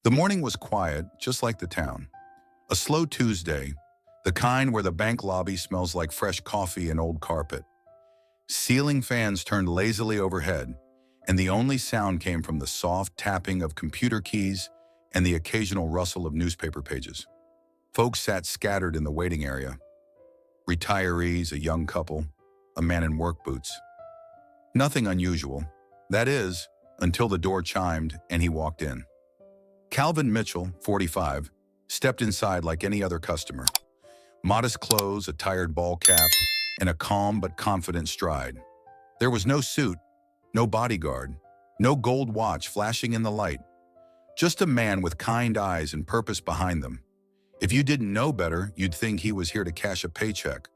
The morning was quiet, just like the town. A slow Tuesday, the kind where the bank lobby smells like fresh coffee and old carpet. Ceiling fans turned lazily overhead, and the only sound came from the soft tapping of computer keys and the occasional rustle of newspaper pages. Folks sat scattered in the waiting area. Retirees, a young couple, a man in work boots. Nothing unusual. That is, until the door chimed and he walked in. Calvin Mitchell, 45, stepped inside like any other customer. Modest clothes, a tired ball cap, and a calm but confident stride. There was no suit, no bodyguard, no gold watch flashing in the light. Just a man with kind eyes and purpose behind them. If you didn't know better, you'd think he was here to cash a paycheck,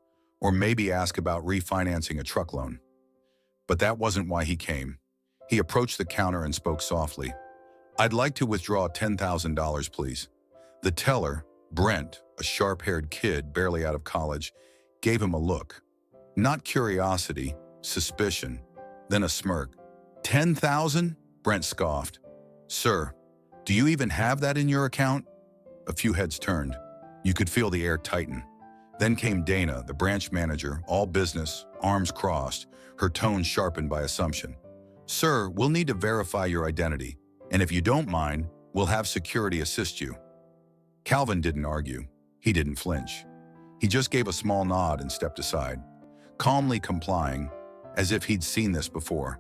or maybe ask about refinancing a truck loan. But that wasn't why he came. He approached the counter and spoke softly. "I'd like to withdraw $10,000, please." The teller, Brent, a sharp-haired kid barely out of college, gave him a look. Not curiosity, suspicion, then a smirk. "10,000? Brent scoffed. "Sir, do you even have that in your account?" A few heads turned. You could feel the air tighten. Then came Dana, the branch manager, all business, arms crossed, her tone sharpened by assumption. "Sir, we'll need to verify your identity, and if you don't mind, we'll have security assist you." Calvin didn't argue. He didn't flinch. He just gave a small nod and stepped aside, calmly complying, as if he'd seen this before.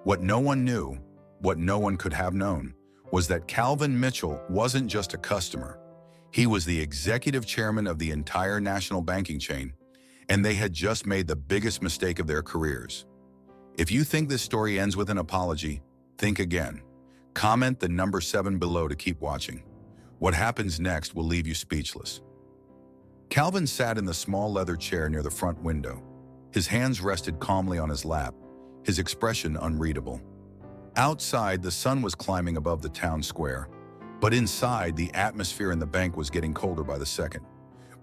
What no one knew, what no one could have known, was that Calvin Mitchell wasn't just a customer. He was the executive chairman of the entire national banking chain, and they had just made the biggest mistake of their careers. If you think this story ends with an apology, think again. Comment the number 7 below to keep watching. What happens next will leave you speechless. Calvin sat in the small leather chair near the front window. His hands rested calmly on his lap, his expression unreadable. Outside, the sun was climbing above the town square, but inside, the atmosphere in the bank was getting colder by the second.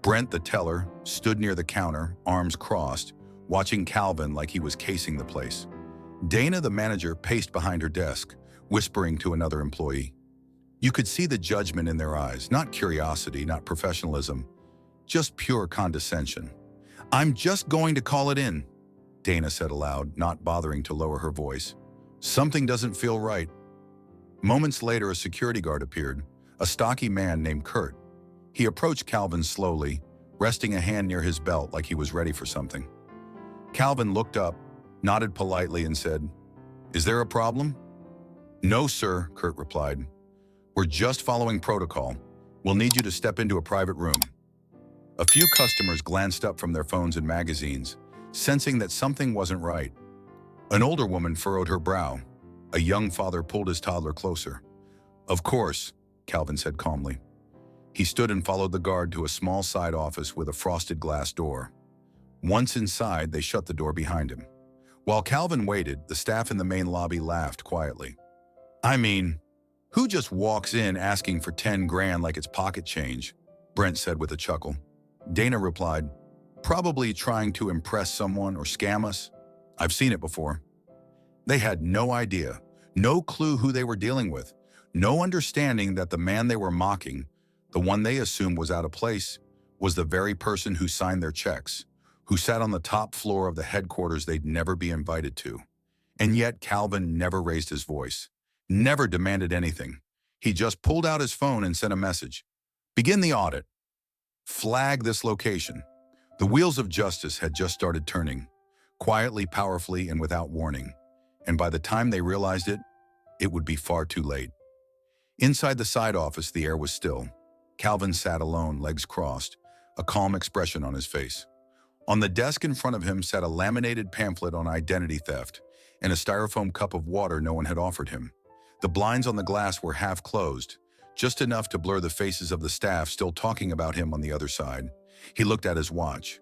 Brent, the teller, stood near the counter, arms crossed, watching Calvin like he was casing the place. Dana, the manager, paced behind her desk, whispering to another employee. You could see the judgment in their eyes, not curiosity, not professionalism, just pure condescension. "I'm just going to call it in," Dana said aloud, not bothering to lower her voice. "Something doesn't feel right." Moments later, a security guard appeared, a stocky man named Kurt. He approached Calvin slowly, resting a hand near his belt like he was ready for something. Calvin looked up, nodded politely, and said, "Is there a problem?" "No, sir," Kurt replied. "We're just following protocol. We'll need you to step into a private room." A few customers glanced up from their phones and magazines, sensing that something wasn't right. An older woman furrowed her brow. A young father pulled his toddler closer. "Of course," Calvin said calmly. He stood and followed the guard to a small side office with a frosted glass door. Once inside, they shut the door behind him. While Calvin waited, the staff in the main lobby laughed quietly. "I mean, who just walks in asking for 10 grand like it's pocket change?" Brent said with a chuckle. Dana replied, "Probably trying to impress someone or scam us. I've seen it before." They had no idea, no clue who they were dealing with, no understanding that the man they were mocking, the one they assumed was out of place, was the very person who signed their checks, who sat on the top floor of the headquarters they'd never be invited to. And yet Calvin never raised his voice, never demanded anything. He just pulled out his phone and sent a message. "Begin the audit. Flag this location." The wheels of justice had just started turning, quietly, powerfully, and without warning. And by the time they realized it, it would be far too late. Inside the side office, the air was still. Calvin sat alone, legs crossed, a calm expression on his face. On the desk in front of him sat a laminated pamphlet on identity theft and a styrofoam cup of water no one had offered him. The blinds on the glass were half closed, just enough to blur the faces of the staff still talking about him on the other side. He looked at his watch.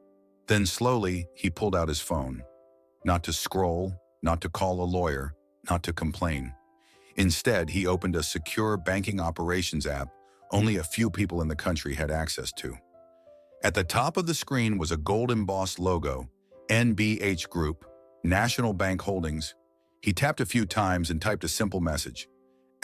Then slowly, he pulled out his phone. Not to scroll, not to call a lawyer, not to complain. Instead, he opened a secure banking operations app only a few people in the country had access to. At the top of the screen was a gold-embossed logo, NBH Group, National Bank Holdings. He tapped a few times and typed a simple message.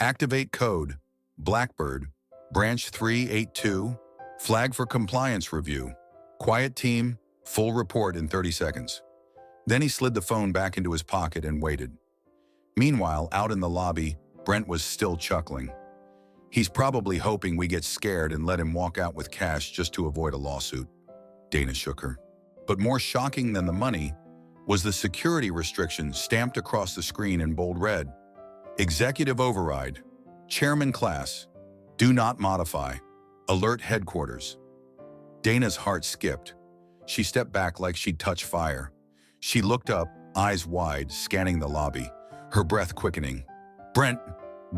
"Activate code." Blackbird, branch 382, flag for compliance review. Quiet team, full report in 30 seconds. Then he slid the phone back into his pocket and waited. Meanwhile, out in the lobby, Brent was still chuckling. He's probably hoping we get scared and let him walk out with cash just to avoid a lawsuit. Dana shook her. But more shocking than the money was the security restriction stamped across the screen in bold red. Executive override. Chairman class. Do not modify. Alert headquarters. Dana's heart skipped. She stepped back like she'd touched fire. She looked up, eyes wide, scanning the lobby, her breath quickening. Brent,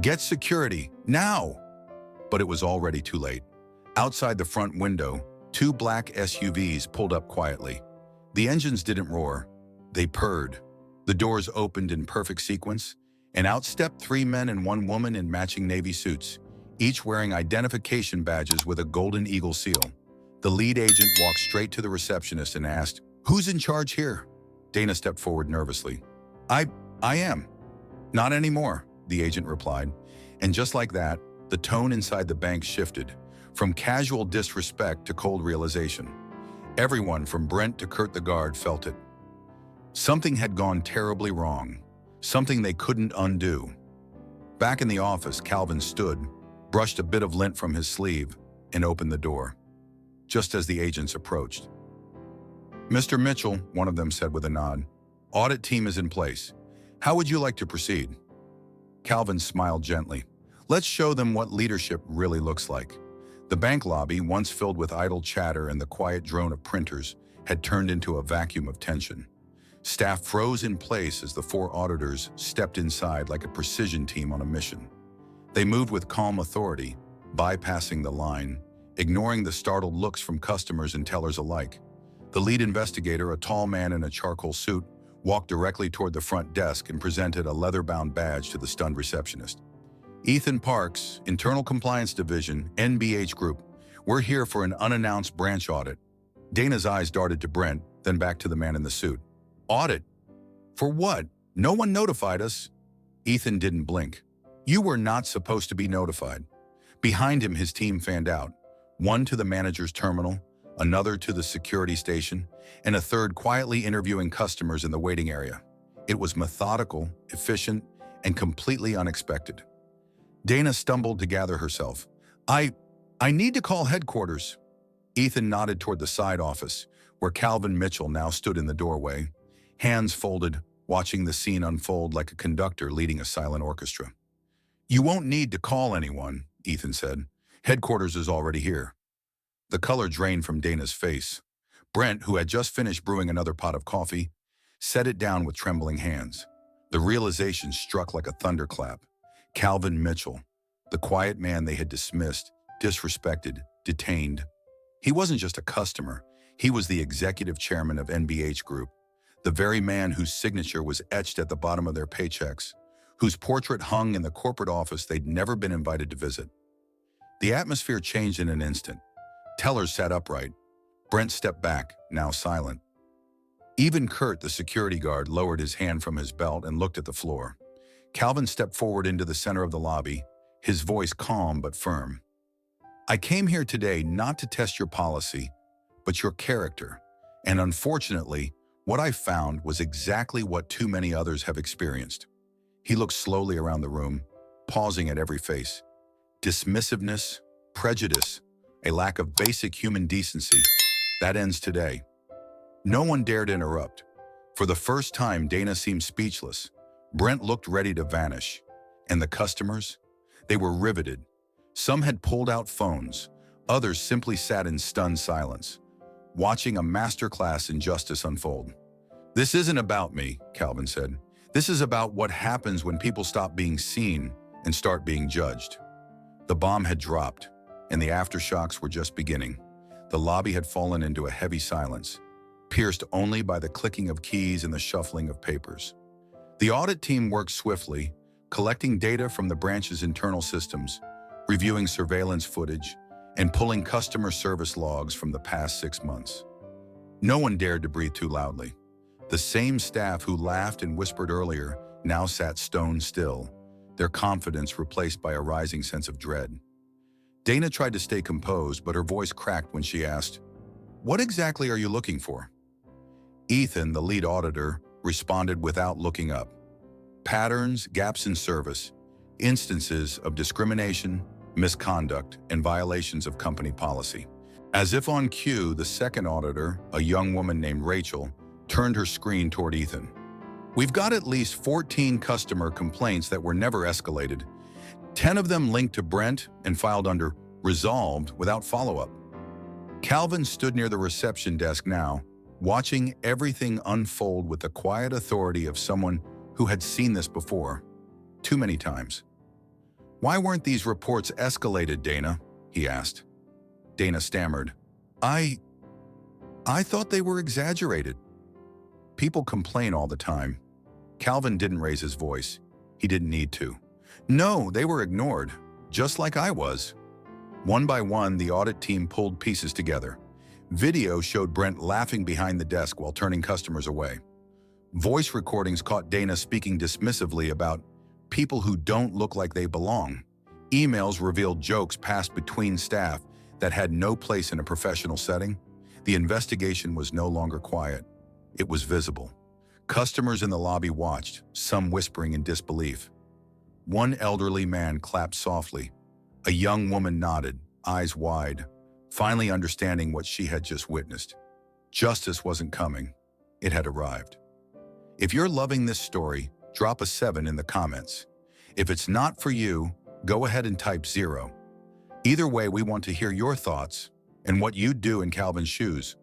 get security, now! But it was already too late. Outside the front window, two black SUVs pulled up quietly. The engines didn't roar. They purred. The doors opened in perfect sequence, and out stepped three men and one woman in matching navy suits, each wearing identification badges with a golden eagle seal. The lead agent walked straight to the receptionist and asked, "Who's in charge here?" Dana stepped forward nervously. I am." "Not anymore," the agent replied. And just like that, the tone inside the bank shifted, from casual disrespect to cold realization. Everyone from Brent to Kurt the guard felt it. Something had gone terribly wrong, something they couldn't undo. Back in the office, Calvin stood, brushed a bit of lint from his sleeve, and opened the door. Just as the agents approached. "Mr. Mitchell," one of them said with a nod, "audit team is in place. How would you like to proceed?" Calvin smiled gently. "Let's show them what leadership really looks like." The bank lobby, once filled with idle chatter and the quiet drone of printers, had turned into a vacuum of tension. Staff froze in place as the four auditors stepped inside like a precision team on a mission. They moved with calm authority, bypassing the line, ignoring the startled looks from customers and tellers alike. The lead investigator, a tall man in a charcoal suit, walked directly toward the front desk and presented a leather-bound badge to the stunned receptionist. "Ethan Parks, Internal Compliance Division, NBH Group. We're here for an unannounced branch audit." Dana's eyes darted to Brent, then back to the man in the suit. "Audit? For what? No one notified us." Ethan didn't blink. "You were not supposed to be notified." Behind him, his team fanned out. One to the manager's terminal, another to the security station, and a third quietly interviewing customers in the waiting area. It was methodical, efficient, and completely unexpected. Dana stumbled to gather herself. I need to call headquarters." Ethan nodded toward the side office, where Calvin Mitchell now stood in the doorway, hands folded, watching the scene unfold like a conductor leading a silent orchestra. "You won't need to call anyone," Ethan said. "Headquarters is already here." The color drained from Dana's face. Brent, who had just finished brewing another pot of coffee, set it down with trembling hands. The realization struck like a thunderclap. Calvin Mitchell, the quiet man they had dismissed, disrespected, detained. He wasn't just a customer. He was the executive chairman of NBH Group, the very man whose signature was etched at the bottom of their paychecks, whose portrait hung in the corporate office they'd never been invited to visit. The atmosphere changed in an instant. Tellers sat upright. Brent stepped back, now silent. Even Kurt, the security guard, lowered his hand from his belt and looked at the floor. Calvin stepped forward into the center of the lobby, his voice calm but firm. "I came here today not to test your policy, but your character. And unfortunately, what I found was exactly what too many others have experienced." He looked slowly around the room, pausing at every face. Dismissiveness, prejudice, a lack of basic human decency. That ends today. No one dared interrupt. For the first time, Dana seemed speechless. Brent looked ready to vanish. And the customers? They were riveted. Some had pulled out phones. Others simply sat in stunned silence, watching a masterclass in justice unfold. "This isn't about me," Calvin said. "This is about what happens when people stop being seen and start being judged." The bomb had dropped, and the aftershocks were just beginning. The lobby had fallen into a heavy silence, pierced only by the clicking of keys and the shuffling of papers. The audit team worked swiftly, collecting data from the branch's internal systems, reviewing surveillance footage, and pulling customer service logs from the past 6 months. No one dared to breathe too loudly. The same staff who laughed and whispered earlier now sat stone still, their confidence replaced by a rising sense of dread. Dana tried to stay composed, but her voice cracked when she asked, "What exactly are you looking for?" Ethan, the lead auditor, responded without looking up. Patterns, gaps in service, instances of discrimination, misconduct, and violations of company policy. As if on cue, the second auditor, a young woman named Rachel, turned her screen toward Ethan. "We've got at least 14 customer complaints that were never escalated. 10 of them linked to Brent and filed under resolved without follow-up." Calvin stood near the reception desk now, watching everything unfold with the quiet authority of someone who had seen this before, too many times. "Why weren't these reports escalated, Dana?" he asked. Dana stammered, I thought they were exaggerated." "People complain all the time." Calvin didn't raise his voice. He didn't need to. "No, they were ignored, just like I was." One by one, the audit team pulled pieces together. Video showed Brent laughing behind the desk while turning customers away. Voice recordings caught Dana speaking dismissively about people who don't look like they belong. Emails revealed jokes passed between staff that had no place in a professional setting. The investigation was no longer quiet. It was visible. Customers in the lobby watched, some whispering in disbelief. One elderly man clapped softly. A young woman nodded, eyes wide, finally understanding what she had just witnessed. Justice wasn't coming. It had arrived. If you're loving this story, drop a 7 in the comments. If it's not for you, go ahead and type 0. Either way, we want to hear your thoughts and what you'd do in Calvin's shoes.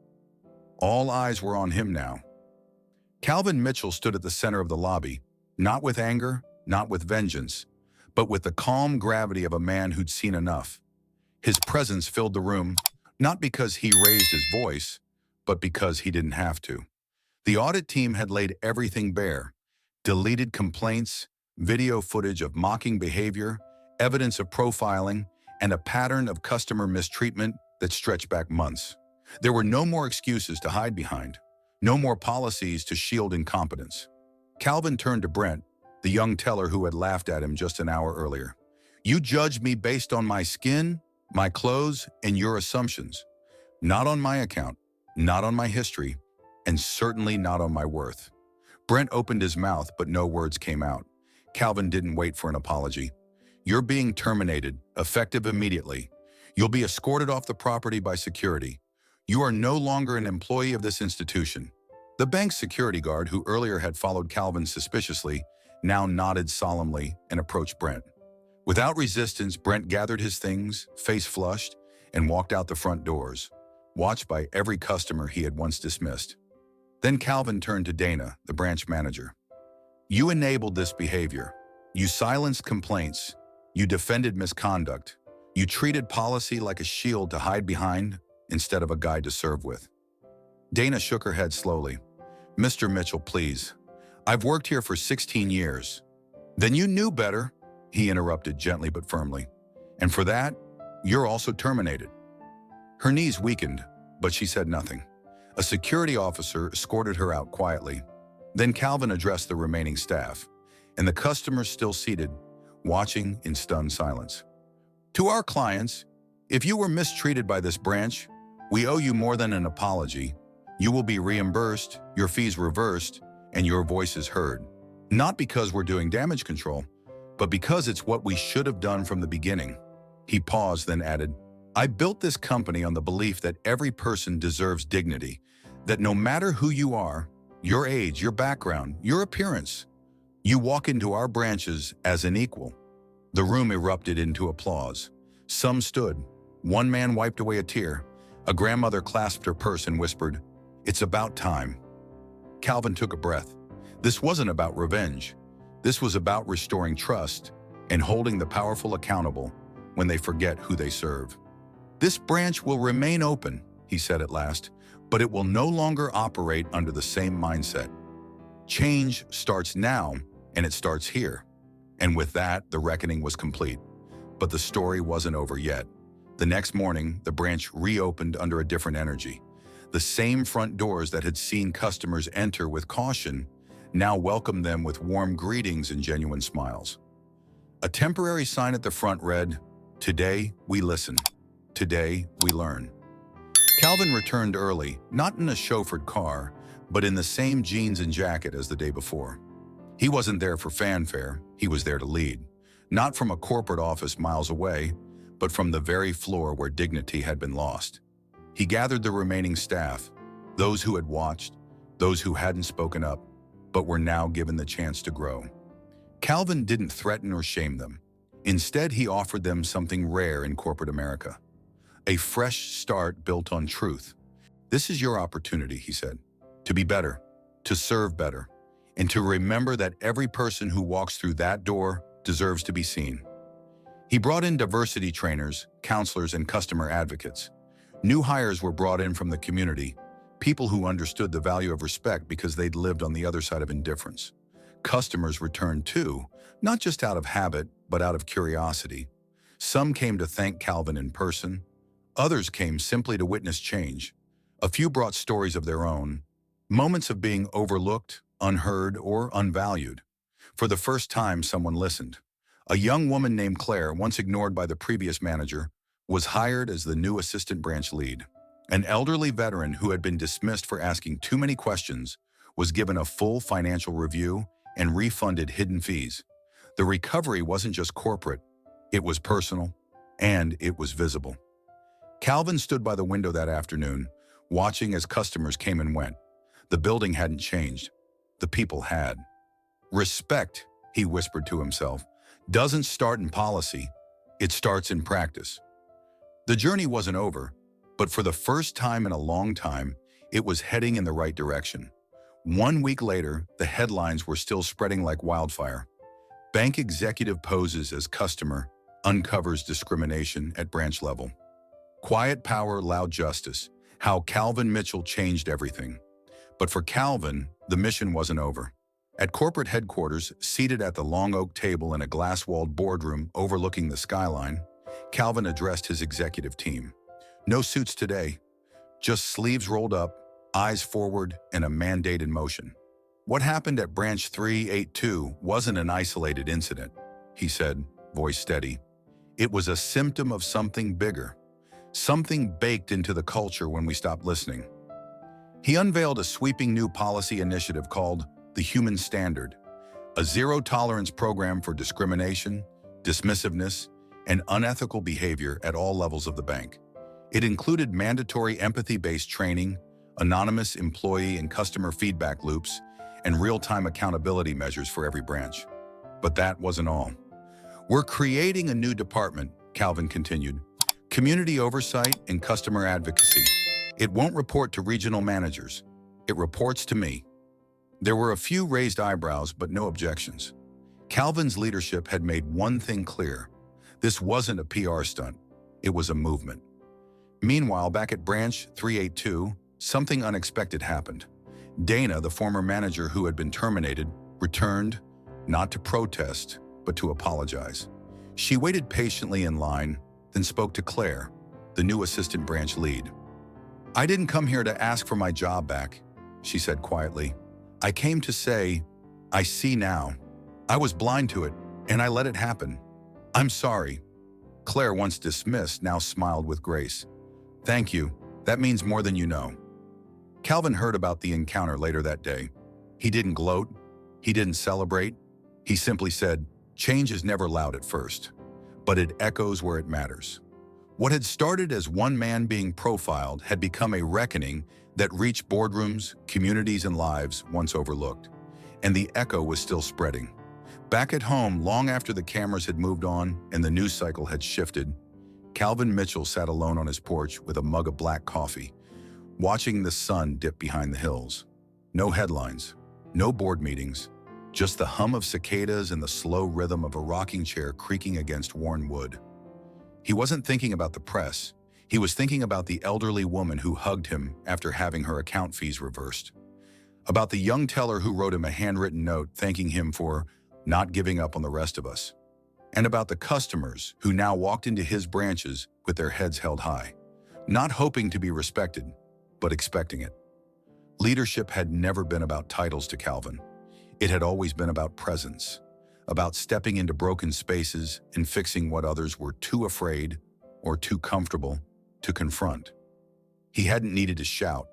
All eyes were on him now. Calvin Mitchell stood at the center of the lobby, not with anger, not with vengeance, but with the calm gravity of a man who'd seen enough. His presence filled the room, not because he raised his voice, but because he didn't have to. The audit team had laid everything bare: deleted complaints, video footage of mocking behavior, evidence of profiling, and a pattern of customer mistreatment that stretched back months. There were no more excuses to hide behind, no more policies to shield incompetence. Calvin turned to Brent, the young teller who had laughed at him just an hour earlier. "You judge me based on my skin, my clothes, and your assumptions. Not on my account, not on my history, and certainly not on my worth." Brent opened his mouth, but no words came out. Calvin didn't wait for an apology. "You're being terminated, effective immediately. You'll be escorted off the property by security. You are no longer an employee of this institution." The bank's security guard, who earlier had followed Calvin suspiciously, now nodded solemnly and approached Brent. Without resistance, Brent gathered his things, face flushed, and walked out the front doors, watched by every customer he had once dismissed. Then Calvin turned to Dana, the branch manager. "You enabled this behavior. You silenced complaints. You defended misconduct. You treated policy like a shield to hide behind instead of a guide to serve with." Dana shook her head slowly. "Mr. Mitchell, please. I've worked here for 16 years. "Then you knew better," he interrupted gently but firmly. "And for that, you're also terminated." Her knees weakened, but she said nothing. A security officer escorted her out quietly. Then Calvin addressed the remaining staff, and the customers still seated, watching in stunned silence. "To our clients, if you were mistreated by this branch, we owe you more than an apology. You will be reimbursed, your fees reversed, and your voices heard. Not because we're doing damage control, but because it's what we should have done from the beginning." He paused, then added, "I built this company on the belief that every person deserves dignity, that no matter who you are, your age, your background, your appearance, you walk into our branches as an equal." The room erupted into applause. Some stood. One man wiped away a tear. A grandmother clasped her purse and whispered, "It's about time." Calvin took a breath. This wasn't about revenge. This was about restoring trust and holding the powerful accountable when they forget who they serve. "This branch will remain open," he said at last, "but it will no longer operate under the same mindset. Change starts now, and it starts here." And with that, the reckoning was complete. But the story wasn't over yet. The next morning, the branch reopened under a different energy. The same front doors that had seen customers enter with caution now welcomed them with warm greetings and genuine smiles. A temporary sign at the front read, "Today we listen. Today we learn." Calvin returned early, not in a chauffeured car, but in the same jeans and jacket as the day before. He wasn't there for fanfare, he was there to lead. Not from a corporate office miles away, but from the very floor where dignity had been lost. He gathered the remaining staff, those who had watched, those who hadn't spoken up, but were now given the chance to grow. Calvin didn't threaten or shame them. Instead, he offered them something rare in corporate America. A fresh start built on truth. "This is your opportunity," he said, "to be better, to serve better, and to remember that every person who walks through that door deserves to be seen." He brought in diversity trainers, counselors, and customer advocates. New hires were brought in from the community, people who understood the value of respect because they'd lived on the other side of indifference. Customers returned too, not just out of habit, but out of curiosity. Some came to thank Calvin in person. Others came simply to witness change. A few brought stories of their own, moments of being overlooked, unheard, or unvalued. For the first time, someone listened. A young woman named Claire, once ignored by the previous manager, was hired as the new assistant branch lead. An elderly veteran who had been dismissed for asking too many questions was given a full financial review and refunded hidden fees. The recovery wasn't just corporate, it was personal, and it was visible. Calvin stood by the window that afternoon, watching as customers came and went. The building hadn't changed. The people had. "Respect," he whispered to himself, "doesn't start in policy. It starts in practice." The journey wasn't over, but for the first time in a long time, it was heading in the right direction. 1 week later, the headlines were still spreading like wildfire. Bank executive poses as customer, uncovers discrimination at branch level. Quiet power, loud justice. How Calvin Mitchell changed everything. But for Calvin, the mission wasn't over. At corporate headquarters, seated at the long oak table in a glass-walled boardroom overlooking the skyline, Calvin addressed his executive team. No suits today, just sleeves rolled up, eyes forward, and a mandate in motion. "What happened at Branch 382 wasn't an isolated incident," he said, voice steady. "It was a symptom of something bigger. Something baked into the culture when we stopped listening." He unveiled a sweeping new policy initiative called the Human Standard, a zero-tolerance program for discrimination, dismissiveness, and unethical behavior at all levels of the bank. It included mandatory empathy-based training, anonymous employee and customer feedback loops, and real-time accountability measures for every branch. But that wasn't all. "We're creating a new department," Calvin continued. "Community oversight and customer advocacy. It won't report to regional managers. It reports to me." There were a few raised eyebrows, but no objections. Calvin's leadership had made one thing clear. This wasn't a PR stunt. It was a movement. Meanwhile, back at Branch 382, something unexpected happened. Dana, the former manager who had been terminated, returned, not to protest, but to apologize. She waited patiently in line, then spoke to Claire, the new assistant branch lead. "I didn't come here to ask for my job back," she said quietly. "I came to say, I see now. I was blind to it, and I let it happen. I'm sorry." Claire, once dismissed, now smiled with grace. "Thank you. That means more than you know." Calvin heard about the encounter later that day. He didn't gloat. He didn't celebrate. He simply said, "Change is never loud at first, but it echoes where it matters." What had started as one man being profiled had become a reckoning that reached boardrooms, communities, and lives once overlooked. And the echo was still spreading. Back at home, long after the cameras had moved on and the news cycle had shifted, Calvin Mitchell sat alone on his porch with a mug of black coffee, watching the sun dip behind the hills. No headlines, no board meetings, just the hum of cicadas and the slow rhythm of a rocking chair creaking against worn wood. He wasn't thinking about the press. He was thinking about the elderly woman who hugged him after having her account fees reversed. About the young teller who wrote him a handwritten note thanking him for not giving up on the rest of us. And about the customers who now walked into his branches with their heads held high, not hoping to be respected, but expecting it. Leadership had never been about titles to Calvin. It had always been about presence. about stepping into broken spaces and fixing what others were too afraid or too comfortable to confront. He hadn't needed to shout.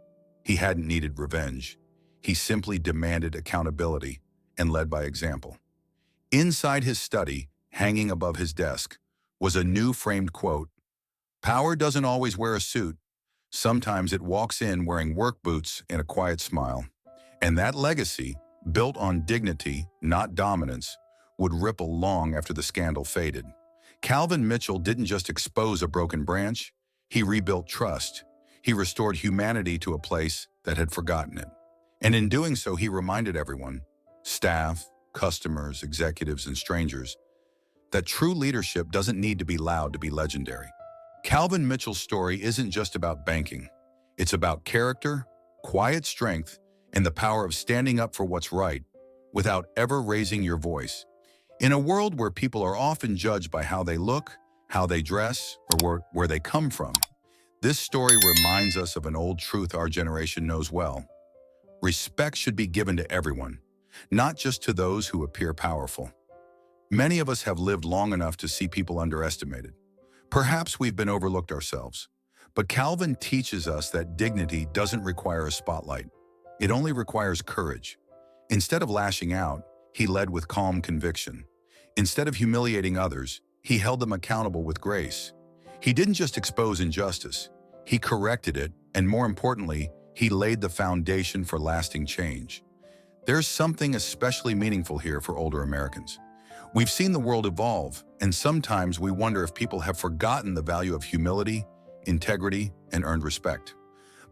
He hadn't needed revenge. He simply demanded accountability and led by example. Inside his study, hanging above his desk, was a new framed quote: "Power doesn't always wear a suit. Sometimes it walks in wearing work boots and a quiet smile." And that legacy, built on dignity, not dominance, would ripple long after the scandal faded. Calvin Mitchell didn't just expose a broken branch, he rebuilt trust. He restored humanity to a place that had forgotten it. And in doing so, he reminded everyone, staff, customers, executives, and strangers, that true leadership doesn't need to be loud to be legendary. Calvin Mitchell's story isn't just about banking. It's about character, quiet strength, and the power of standing up for what's right without ever raising your voice. In a world where people are often judged by how they look, how they dress, or where they come from, this story reminds us of an old truth our generation knows well. Respect should be given to everyone, not just to those who appear powerful. Many of us have lived long enough to see people underestimated. Perhaps we've been overlooked ourselves. But Calvin teaches us that dignity doesn't require a spotlight. It only requires courage. Instead of lashing out, he led with calm conviction. Instead of humiliating others, he held them accountable with grace. He didn't just expose injustice, he corrected it, and more importantly, he laid the foundation for lasting change. There's something especially meaningful here for older Americans. We've seen the world evolve, and sometimes we wonder if people have forgotten the value of humility, integrity, and earned respect.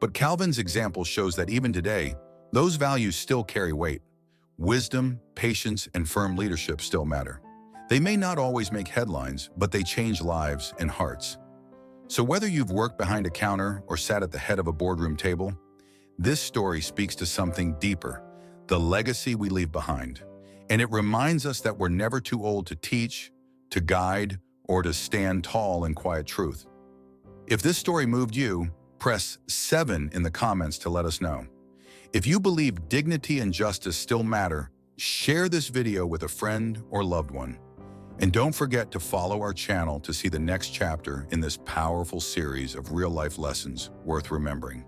But Calvin's example shows that even today, those values still carry weight. Wisdom, patience, and firm leadership still matter. They may not always make headlines, but they change lives and hearts. So whether you've worked behind a counter or sat at the head of a boardroom table, this story speaks to something deeper, the legacy we leave behind. And it reminds us that we're never too old to teach, to guide, or to stand tall in quiet truth. If this story moved you, press 7 in the comments to let us know. If you believe dignity and justice still matter, share this video with a friend or loved one. And don't forget to follow our channel to see the next chapter in this powerful series of real-life lessons worth remembering.